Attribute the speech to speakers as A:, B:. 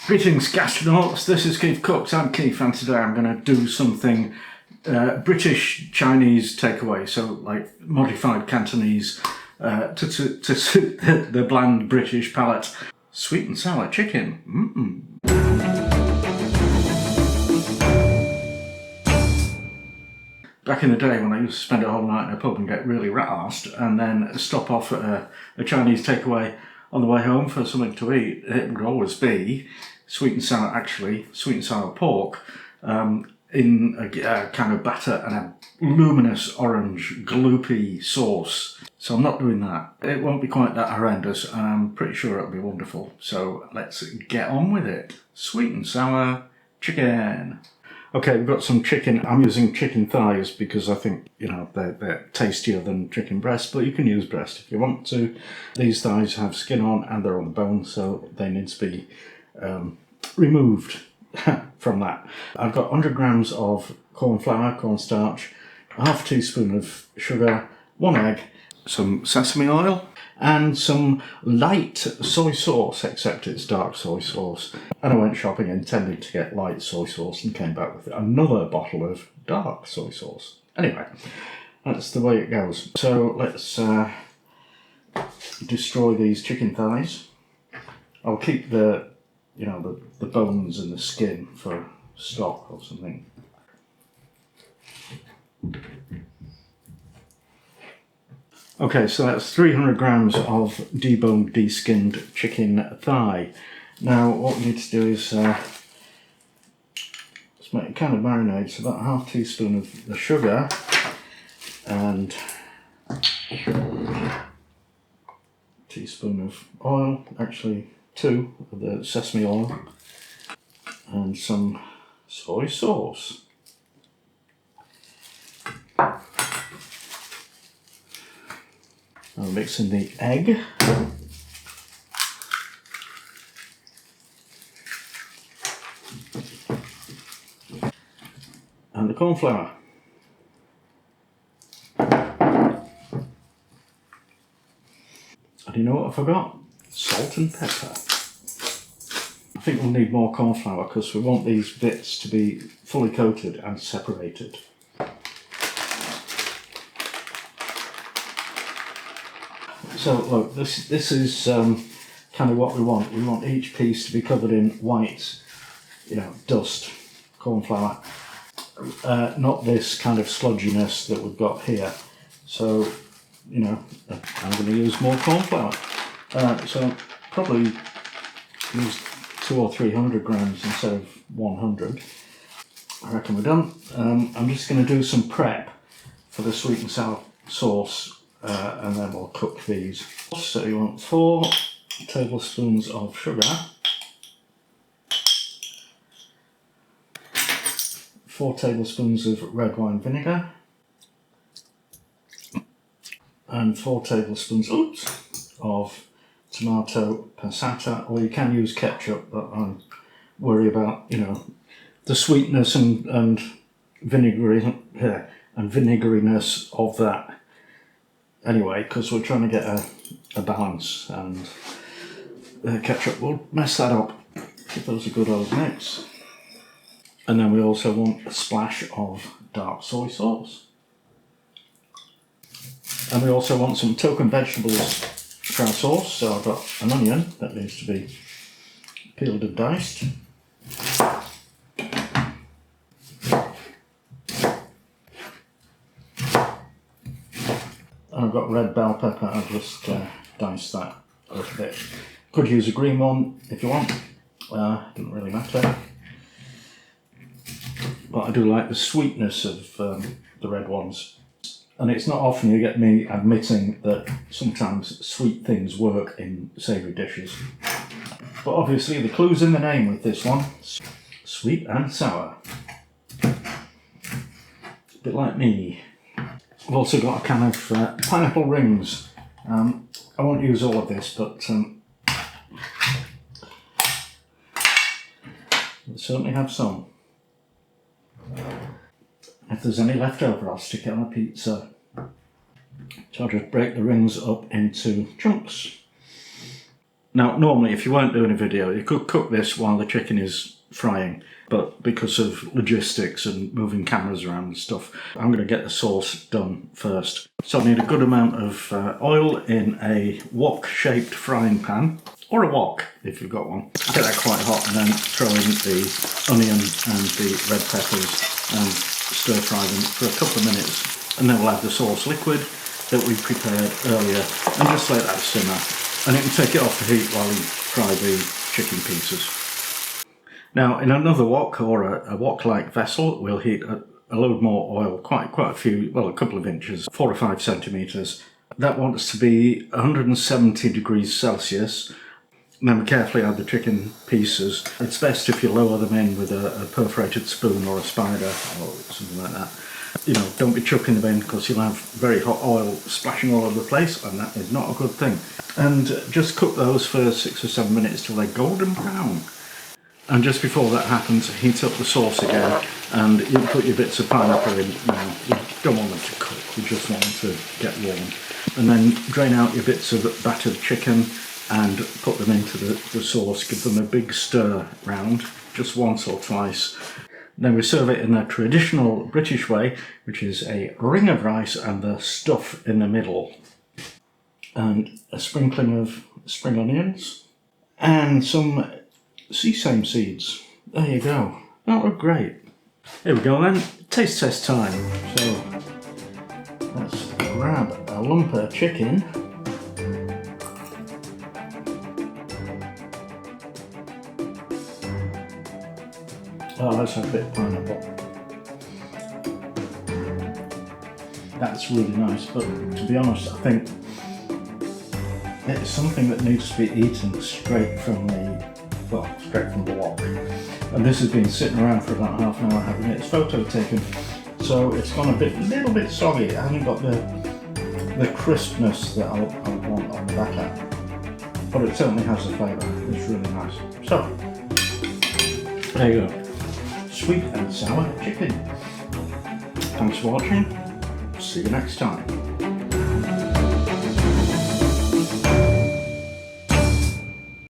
A: Greetings gastronauts, this is KeefCooks, I'm Keef, and today I'm going to do something British Chinese takeaway, so like modified Cantonese to suit the bland British palate. Sweet and sour chicken. Back in the day when I used to spend a whole night in a pub and get really rat-arsed and then stop off at a Chinese takeaway on the way home for something to eat, it would always be sweet and sour pork in a kind of batter and a luminous orange gloopy sauce. So I'm not doing that. It won't be quite that horrendous, and I'm pretty sure it'll be wonderful. So let's get on with it. Sweet and sour chicken. Okay, we've got some chicken. I'm using chicken thighs because I think, you know, they're tastier than chicken breast, but you can use breast if you want to. These thighs have skin on and they're on the bone, so they need to be removed from that. I've got 100 grams of corn flour, cornstarch, a half teaspoon of sugar, 1 egg, some sesame oil, and some light soy sauce, except it's dark soy sauce. And I went shopping intending to get light soy sauce and came back with another bottle of dark soy sauce. Anyway, that's the way it goes. So let's destroy these chicken thighs. I'll keep the bones and the skin for stock or something. Okay, so that's 300 grams of deboned, deskinned chicken thigh. Now, what we need to do is let's make a kind of marinade. So about a half teaspoon of the sugar and a teaspoon of oil, actually 2 of the sesame oil, and some soy sauce. I'll mix in the egg. And the corn flour. And you know what I forgot? Salt and pepper. I think we'll need more corn flour because we want these bits to be fully coated and separated. So look, this is kind of what we want. We want each piece to be covered in white, dust, corn flour, not this kind of sludginess that we've got here. So, I'm going to use more corn flour. So probably use 200 or 300 grams instead of 100. I reckon we're done. I'm just going to do some prep for the sweet and sour sauce. And then we'll cook these. So you want 4 tablespoons of sugar, 4 tablespoons of red wine vinegar, and 4 tablespoons of tomato passata, or you can use ketchup, but I worry about the sweetness and vinegariness of that. Anyway, because we're trying to get a balance, and ketchup will mess that up. Give us a good old mix. And then we also want a splash of dark soy sauce. And we also want some token vegetables for our sauce. So I've got an onion that needs to be peeled and diced. I've got red bell pepper. I've just diced that a little bit. Could use a green one if you want. Doesn't really matter. But I do like the sweetness of the red ones. And it's not often you get me admitting that sometimes sweet things work in savoury dishes. But obviously the clue's in the name with this one. Sweet and sour. A bit like me. I've also got a can of pineapple rings. I won't use all of this, but we'll certainly have some. If there's any left over, I'll stick it on a pizza. So I'll just break the rings up into chunks. Now, normally if you weren't doing a video, you could cook this while the chicken is frying, but because of logistics and moving cameras around and stuff, I'm going to get the sauce done first. So I need a good amount of oil in a wok-shaped frying pan, or a wok if you've got one. Get that quite hot and then throw in the onion and the red peppers and stir fry them for a couple of minutes. And then we'll add the sauce liquid that we prepared earlier and just let that simmer. And you can take it off the heat while you fry the chicken pieces. Now, in another wok or a wok-like vessel, we'll heat a load more oil, quite a few, well, a couple of inches, 4 or 5 centimetres. That wants to be 170 degrees Celsius. And then we carefully add the chicken pieces. It's best if you lower them in with a perforated spoon or a spider or something like that. You know, don't be chucking them in because you'll have very hot oil splashing all over the place, and that is not a good thing. And just cook those for 6 or 7 minutes till they're golden brown. And just before that happens, heat up the sauce again, and you put your bits of pineapple in now. You don't want them to cook, you just want them to get warm. And then drain out your bits of battered chicken and put them into the sauce. Give them a big stir round, just once or twice. Then we serve it in a traditional British way, which is a ring of rice and the stuff in the middle. And a sprinkling of spring onions and some sesame seeds. There you go. That looked great. Here we go then. Taste test time. So let's grab a lump of chicken. Oh, let's have a bit of pineapple. That's really nice, but to be honest, I think it's something that needs to be eaten straight from the wok. And this has been sitting around for about half an hour having its photo taken, so it's gone a little bit soggy. It hasn't got the crispness that I want on the back end, but it certainly has the flavour. It's really nice. So there you go. Sweet and sour chicken. Thanks for watching. See you next time.